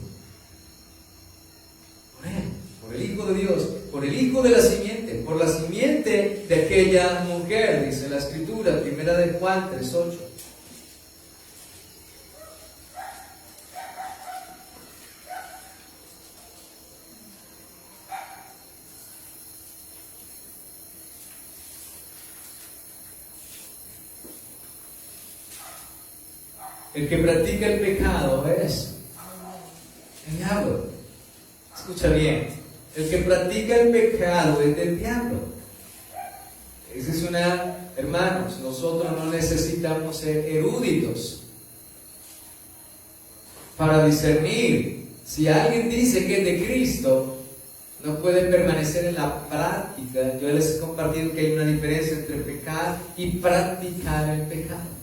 Por Él, por el Hijo de Dios, por el Hijo de la simiente, por la simiente de aquella mujer, dice la Escritura, 1 de Juan 3:8. El que practica el pecado es el diablo. Escucha bien, el que practica el pecado es del diablo. Esa es hermanos, nosotros no necesitamos ser eruditos para discernir. Si alguien dice que es de Cristo, no puede permanecer en la práctica. Yo les he compartido que hay una diferencia entre pecar y practicar el pecado.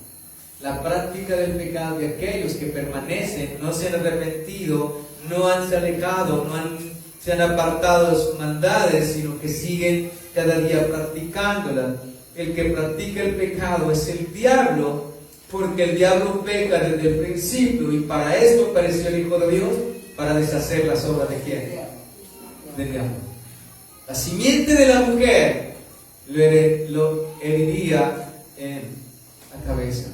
La práctica del pecado de aquellos que permanecen, no se han arrepentido, no han se alejado, se han apartado de sus maldades, sino que siguen cada día practicándola. El que practica el pecado es el diablo, porque el diablo peca desde el principio, y para esto apareció el Hijo de Dios, para deshacer las obras de ¿quién? Del diablo. La simiente de la mujer lo heriría en la cabeza,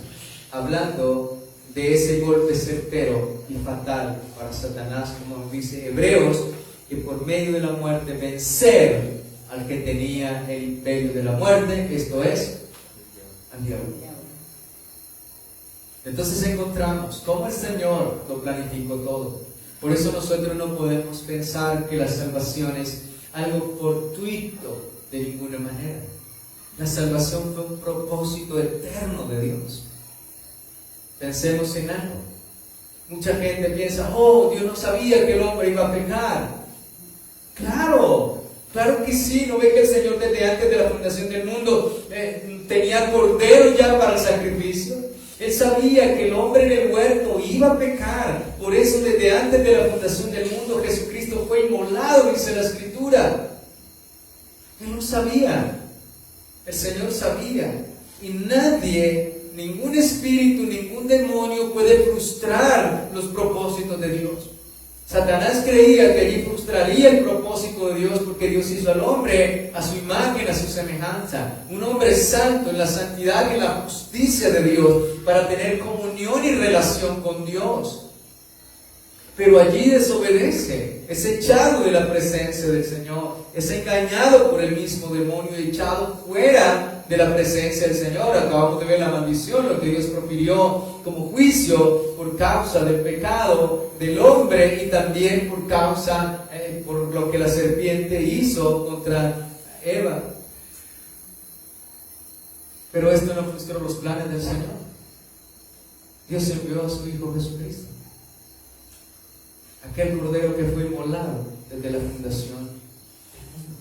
hablando de ese golpe certero y fatal para Satanás, como dice Hebreos, que por medio de la muerte vencer al que tenía el imperio de la muerte, esto es, al diablo. Entonces encontramos cómo el Señor lo planificó todo. Por eso nosotros no podemos pensar que la salvación es algo fortuito de ninguna manera. La salvación fue un propósito eterno de Dios. Pensemos en algo. Mucha gente piensa, oh, Dios no sabía que el hombre iba a pecar. Claro que sí. ¿No ve que el Señor desde antes de la fundación del mundo tenía cordero ya para el sacrificio? Él sabía que el hombre en el huerto iba a pecar. Por eso desde antes de la fundación del mundo Jesucristo fue inmolado, dice la Escritura. Él lo sabía. El Señor sabía. Y nadie, ningún espíritu, ningún demonio puede frustrar los propósitos de Dios. Satanás creía que allí frustraría el propósito de Dios, porque Dios hizo al hombre a su imagen, a su semejanza. Un hombre santo en la santidad y en la justicia de Dios, para tener comunión y relación con Dios. Pero allí desobedece, es echado de la presencia del Señor, es engañado por el mismo demonio y echado fuera de la presencia del Señor. Acabamos de ver la maldición, lo que Dios profirió como juicio por causa del pecado del hombre, y también por causa, por lo que la serpiente hizo contra Eva. Pero esto no frustró los planes del Señor. Dios envió a su Hijo Jesucristo, aquel cordero que fue inmolado desde la fundación del mundo.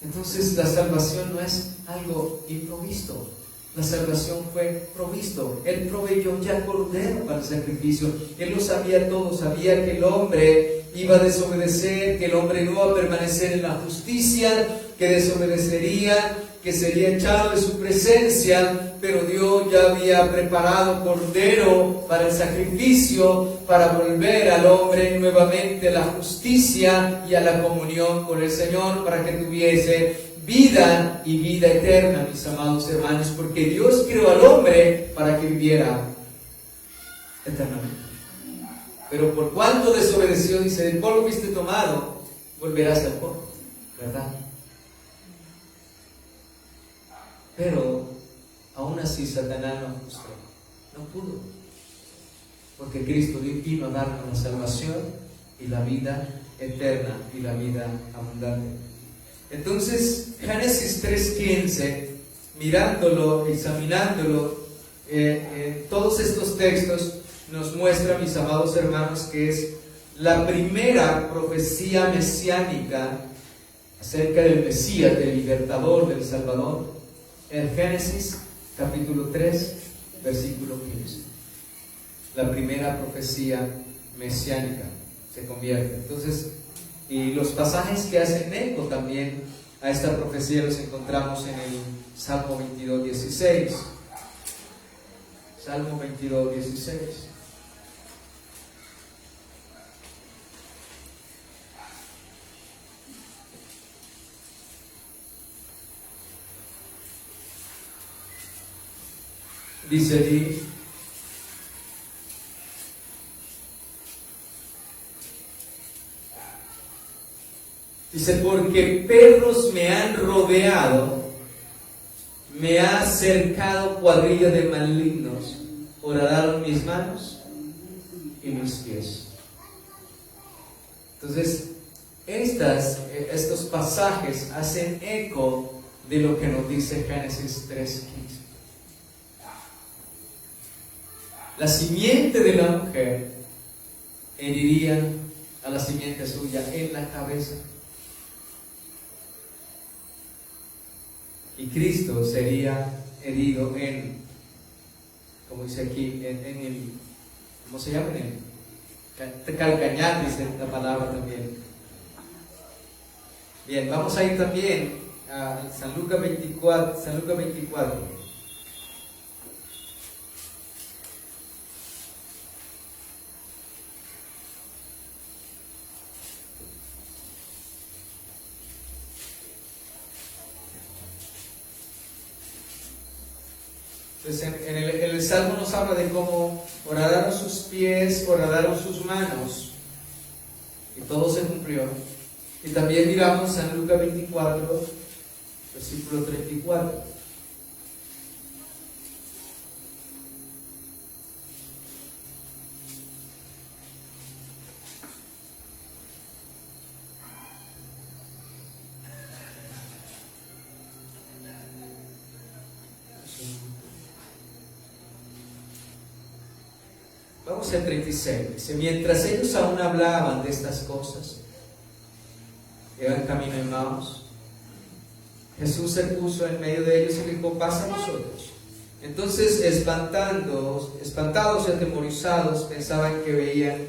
Entonces la salvación no es algo improvisto. La salvación fue provisto. Él proveyó ya cordero para el sacrificio. Él lo sabía todo. Sabía que el hombre iba a desobedecer, que el hombre no iba a permanecer en la justicia, que desobedecería, que sería echado de su presencia. Pero Dios ya había preparado cordero para el sacrificio, para volver al hombre nuevamente a la justicia y a la comunión con el Señor, para que tuviese vida y vida eterna, mis amados hermanos, porque Dios creó al hombre para que viviera eternamente. Pero por cuanto desobedeció, dice, del polvo fuiste tomado, volverás al polvo, ¿verdad? Pero aún así Satanás no gustó, no pudo, porque Cristo vino a darnos la salvación y la vida eterna y la vida abundante. Entonces, Génesis 3:15, mirándolo, examinándolo, todos estos textos nos muestran, mis amados hermanos, que es la primera profecía mesiánica acerca del Mesías, del libertador, del Salvador, en Génesis capítulo 3, versículo 15. La primera profecía mesiánica se convierte. Entonces, y los pasajes que hacen eco también a esta profecía los encontramos en el Salmo 22:16. Salmo 22:16. Dice allí: dice, porque perros me han rodeado, me ha cercado cuadrilla de malignos, horadaron mis manos y mis pies. Entonces, estos pasajes hacen eco de lo que nos dice Génesis 3:15. La simiente de la mujer heriría a la simiente suya en la cabeza. Y Cristo sería herido en, como dice aquí, en el, ¿cómo se llama? En el calcañar, dice la palabra también. Bien, vamos a ir también a San Lucas 24. San Lucas 24. Entonces, en el Salmo nos habla de cómo horadaron sus pies, horadaron sus manos, y todo se cumplió. Y también miramos San Lucas 24, versículo 34. Vamos al 36. Dice: mientras ellos aún hablaban de estas cosas, iban camino de Emaús, Jesús se puso en medio de ellos y le dijo: pasa a vosotros. Entonces, espantados y atemorizados, pensaban que veían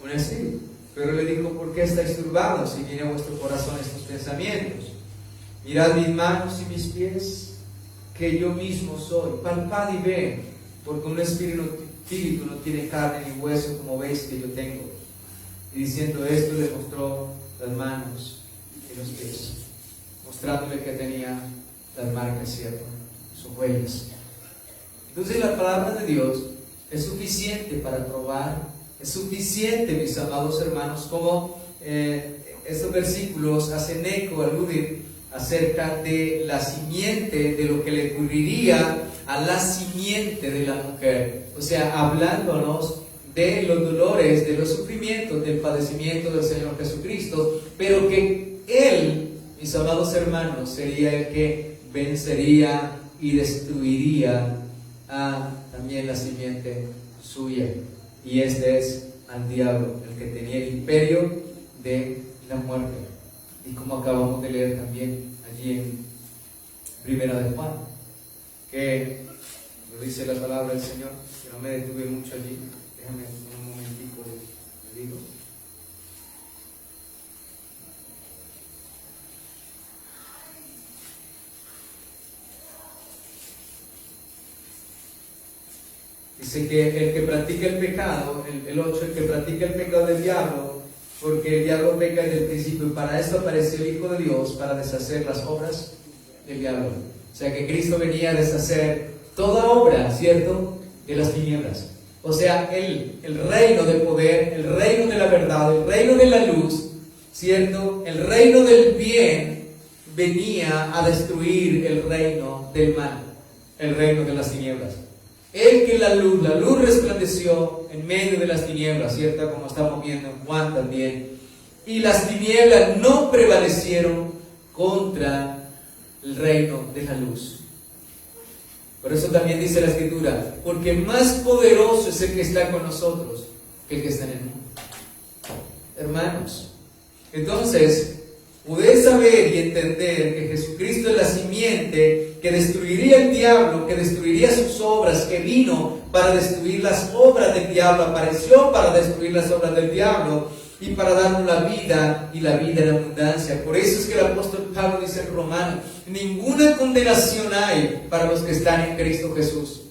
un espíritu. Pero le dijo: ¿por qué estáis turbados y viene a vuestro corazón estos pensamientos? Mirad mis manos y mis pies, que yo mismo soy. Palpad y ved, porque un espíritu no tiene carne ni hueso, como veis que yo tengo. Y diciendo esto, le mostró las manos y los pies, mostrándole que tenía las marcas, ¿cierto?, sus huellas. Entonces, la palabra de Dios es suficiente para probar, es suficiente, mis amados hermanos, como estos versículos hacen eco, aluden acerca de la simiente, de lo que le ocurriría a la simiente de la mujer. O sea, hablándonos de los dolores, de los sufrimientos, del padecimiento del Señor Jesucristo, pero que Él, mis amados hermanos, sería el que vencería y destruiría a también la simiente suya. Y este es al diablo, el que tenía el imperio de la muerte. Y como acabamos de leer también allí en Primera de Juan, que lo dice la palabra del Señor, que no me detuve mucho allí, déjame un momentico, le digo. Dice que el que practica el pecado, el 8, el que practica el pecado del diablo, porque el diablo peca desde el principio, y para esto apareció el Hijo de Dios, para deshacer las obras del diablo. O sea que Cristo venía a deshacer toda obra, ¿cierto?, de las tinieblas. O sea, el reino de poder, el reino de la verdad, el reino de la luz, ¿cierto? El reino del bien venía a destruir el reino del mal, el reino de las tinieblas. El que la luz resplandeció en medio de las tinieblas, ¿cierto? Como estamos viendo en Juan también. Y las tinieblas no prevalecieron contra el reino de la luz. Por eso también dice la Escritura, porque más poderoso es el que está con nosotros que el que está en el mundo. Hermanos, entonces, poder saber y entender que Jesucristo es la simiente que destruiría el diablo, que destruiría sus obras, que vino para destruir las obras del diablo, apareció para destruir las obras del diablo y para darnos la vida y la vida en abundancia. Por eso es que el apóstol Pablo dice en Romanos, ninguna condenación hay para los que están en Cristo Jesús.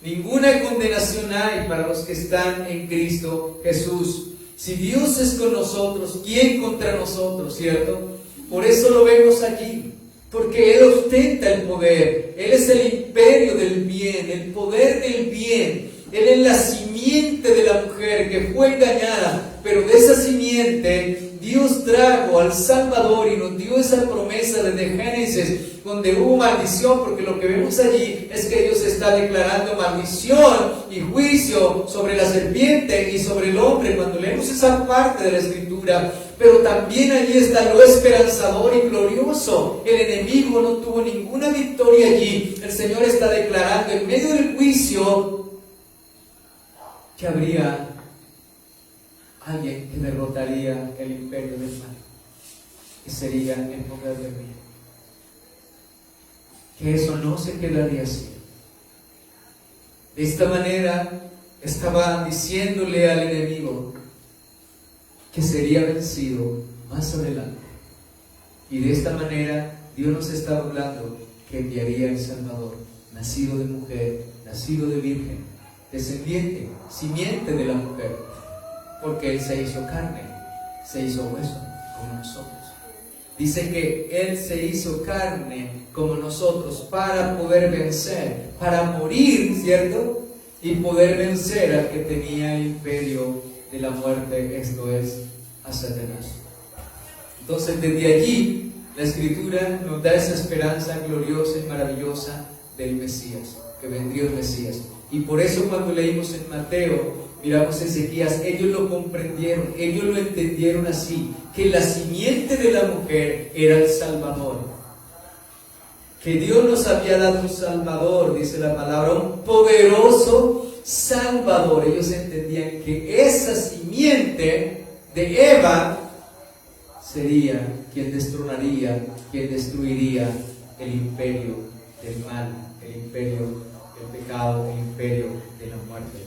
Ninguna condenación hay para los que están en Cristo Jesús. Si Dios es con nosotros, ¿quién contra nosotros? ¿Cierto? Por eso lo vemos allí, porque Él ostenta el poder. Él es el imperio del bien, el poder del bien. Él es la simiente de la mujer que fue engañada, pero de esa simiente Dios trajo al Salvador y nos dio esa promesa desde Génesis, donde hubo maldición, porque lo que vemos allí es que Dios está declarando maldición y juicio sobre la serpiente y sobre el hombre, cuando leemos esa parte de la Escritura. Pero también allí está lo esperanzador y glorioso. El enemigo no tuvo ninguna victoria allí. El Señor está declarando en medio del juicio que habría alguien que derrotaría el imperio del mal, que sería el poder del bien. Que eso no se quedaría así. De esta manera estaba diciéndole al enemigo que sería vencido más adelante. Y de esta manera Dios nos está hablando que enviaría el Salvador, nacido de mujer, nacido de virgen, descendiente, simiente de la mujer, porque Él se hizo carne, se hizo hueso como nosotros. Dice que Él se hizo carne como nosotros para poder vencer, para morir, ¿cierto? Y poder vencer al que tenía el imperio de la muerte, esto es, a Satanás. Entonces, desde allí, la Escritura nos da esa esperanza gloriosa y maravillosa del Mesías, que vendría el Mesías. Y por eso cuando leímos en Mateo, miramos Ezequías, ellos lo comprendieron, ellos lo entendieron así, que la simiente de la mujer era el Salvador, que Dios nos había dado un Salvador, dice la palabra, un poderoso Salvador. Ellos entendían que esa simiente de Eva sería quien destronaría, quien destruiría el imperio del mal, el imperio del pecado, el imperio de la muerte,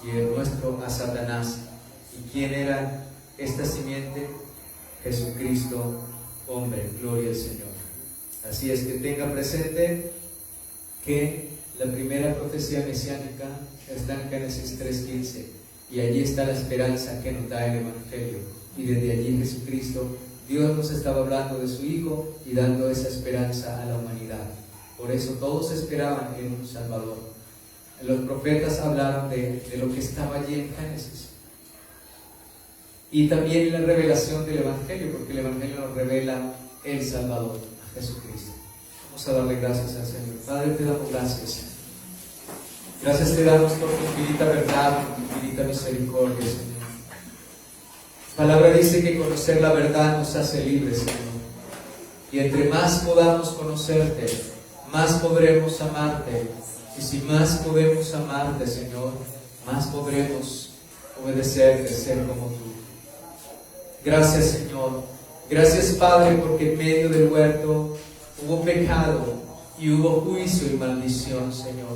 y el nuestro a Satanás. ¿Y quién era esta simiente? Jesucristo, hombre, gloria al Señor. Así es que tenga presente que la primera profecía mesiánica está en Génesis 3:15, y allí está la esperanza que nos da el Evangelio, y desde allí Jesucristo, Dios nos estaba hablando de su Hijo y dando esa esperanza a la humanidad. Por eso todos esperaban en un Salvador. Los profetas hablaron de lo que estaba allí en Génesis. Y también en la revelación del Evangelio, porque el Evangelio nos revela el Salvador, a Jesucristo. Vamos a darle gracias al Señor. Padre, te damos gracias. Gracias te damos por tu infinita verdad, por tu infinita misericordia, Señor. La palabra dice que conocer la verdad nos hace libres, Señor. Y entre más podamos conocerte, más podremos amarte. Y si más podemos amarte, Señor, más podremos obedecerte, ser como tú. Gracias, Señor. Gracias, Padre, porque en medio del huerto hubo pecado y hubo juicio y maldición, Señor.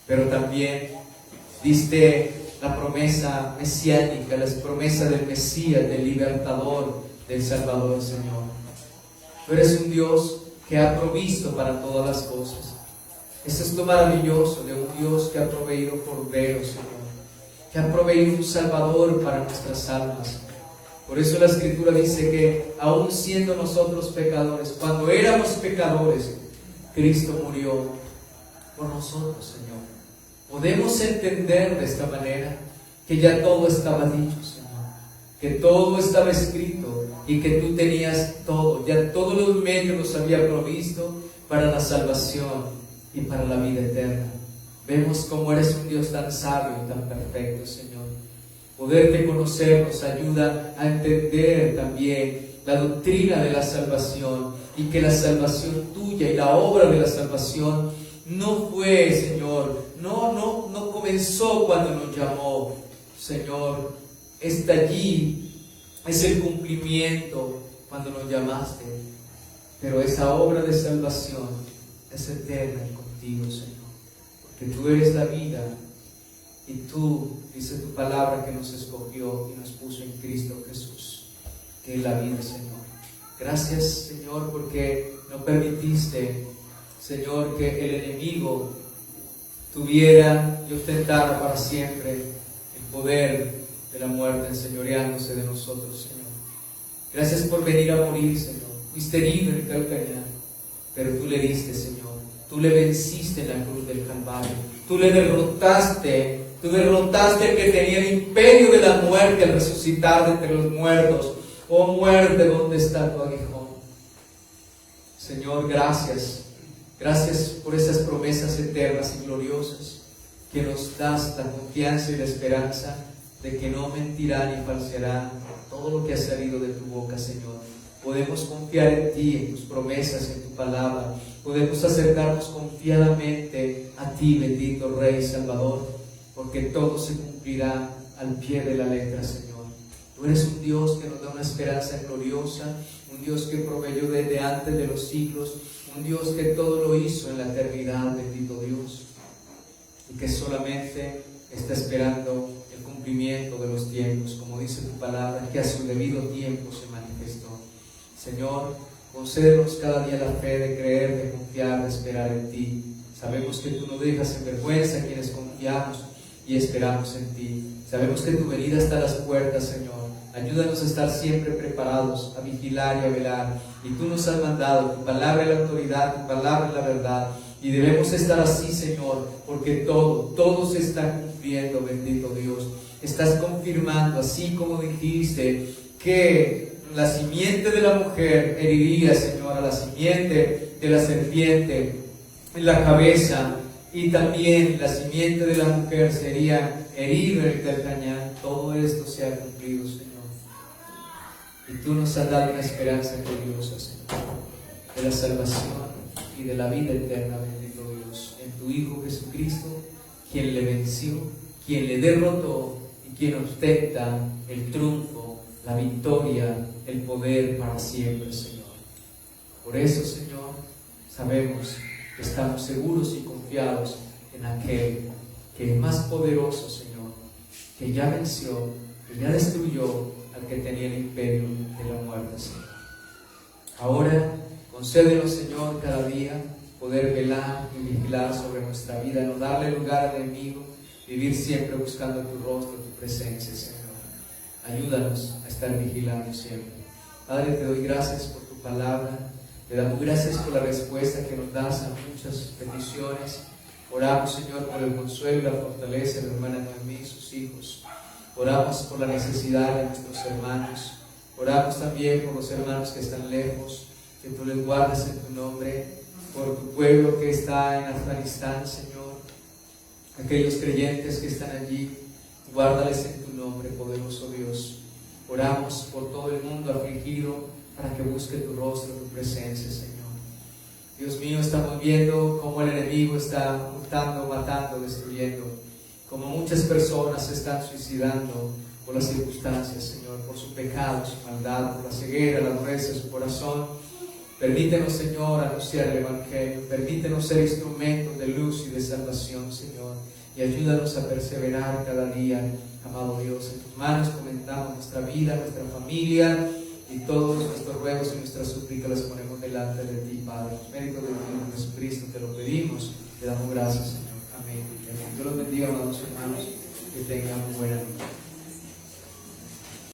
Pero también diste la promesa mesiánica, la promesa del Mesías, del libertador, del Salvador, Señor. Tú eres un Dios que ha provisto para todas las cosas. Eso es lo maravilloso de un Dios que ha proveído corderos, Señor, que ha proveído un Salvador para nuestras almas. Por eso la Escritura dice que aun siendo nosotros pecadores, cuando éramos pecadores, Cristo murió por nosotros, Señor. Podemos entender de esta manera que ya todo estaba dicho, Señor, que todo estaba escrito y que tú tenías todo, ya todos los medios los había provisto para la salvación y para la vida eterna. Vemos cómo eres un Dios tan sabio y tan perfecto, Señor. Poderte conocer nos ayuda a entender también la doctrina de la salvación, y que la salvación tuya y la obra de la salvación no fue, Señor, no comenzó cuando nos llamó, Señor, está allí, es el cumplimiento cuando nos llamaste, pero esa obra de salvación es eterna contigo, Señor, porque tú eres la vida y tú, dice tu palabra, que nos escogió y nos puso en Cristo Jesús, que es la vida, Señor. Gracias, Señor, porque no permitiste, Señor, que el enemigo tuviera y ostentara para siempre el poder de la muerte, enseñoreándose de nosotros, Señor. Gracias por venir a morir, Señor. Fuiste herido en el Calcañar, pero tú le diste, Señor. Tú le venciste en la cruz del Calvario. Tú le derrotaste. Tú derrotaste el que tenía el imperio de la muerte al resucitar de entre los muertos. Oh muerte, ¿dónde está tu aguijón? Señor, gracias. Gracias por esas promesas eternas y gloriosas que nos das la confianza y la esperanza de que no mentirá ni falseará todo lo que ha salido de tu boca, Señor. Podemos confiar en ti, en tus promesas, en tu palabra. Podemos acercarnos confiadamente a ti, bendito Rey Salvador, porque todo se cumplirá al pie de la letra, Señor. Tú eres un Dios que nos da una esperanza gloriosa, un Dios que proveyó desde antes de los siglos, un Dios que todo lo hizo en la eternidad, bendito Dios, y que solamente está esperando el cumplimiento de los tiempos, como dice tu palabra, que a su debido tiempo se manifestó. Señor, concédenos cada día la fe de creer, de confiar, de esperar en ti. Sabemos que tú no dejas en vergüenza a quienes confiamos y esperamos en ti. Sabemos que tu venida está a las puertas, Señor. Ayúdanos a estar siempre preparados, a vigilar y a velar. Y tú nos has mandado, tu palabra es la autoridad, tu palabra es la verdad. Y debemos estar así, Señor, porque todo se está cumpliendo, bendito Dios. Estás confirmando, así como dijiste, que la simiente de la mujer heriría, Señor, a la simiente de la serpiente en la cabeza, y también la simiente de la mujer sería herida en el calcañar. Todo esto se ha cumplido, Señor. Y tú nos has dado una esperanza gloriosa, Señor, de la salvación y de la vida eterna, bendito Dios, en tu Hijo Jesucristo, quien le venció, quien le derrotó y quien ostenta el triunfo, la victoria, el poder para siempre, Señor. Por eso, Señor, sabemos que estamos seguros y confiados en aquel que es más poderoso, Señor, que ya venció, que ya destruyó al que tenía el imperio de la muerte, Señor. Ahora, concédenos, Señor, cada día poder velar y vigilar sobre nuestra vida, no darle lugar al enemigo, vivir siempre buscando tu rostro, tu presencia, Señor. Ayúdanos a estar vigilando siempre. Padre, te doy gracias por tu palabra, te damos gracias por la respuesta que nos das a muchas peticiones. Oramos, Señor, por el consuelo y la fortaleza de la hermana Noemí y sus hijos. Oramos por la necesidad de nuestros hermanos. Oramos también por los hermanos que están lejos, que tú les guardes en tu nombre, por tu pueblo que está en Afganistán, Señor. Aquellos creyentes que están allí, guárdales en tu nombre, poderoso Dios. Oramos por todo el mundo afligido, para que busque tu rostro, tu presencia, Señor. Dios mío, estamos viendo cómo el enemigo está hurtando, matando, destruyendo, como muchas personas se están suicidando por las circunstancias, Señor, por su pecado, su maldad, por la ceguera, la dureza de su corazón. Permítenos, Señor, anunciar el Evangelio. Permítenos ser instrumentos de luz y de salvación, Señor. Y ayúdanos a perseverar cada día, amado Dios. En tus manos comentamos nuestra vida, nuestra familia, y todos nuestros ruegos y nuestras súplicas las ponemos delante de ti, Padre. En mérito de ti, Jesucristo, te lo pedimos. Te damos gracias, Señor. Amén. Dios los bendiga, amados hermanos. Que tengan buena noche.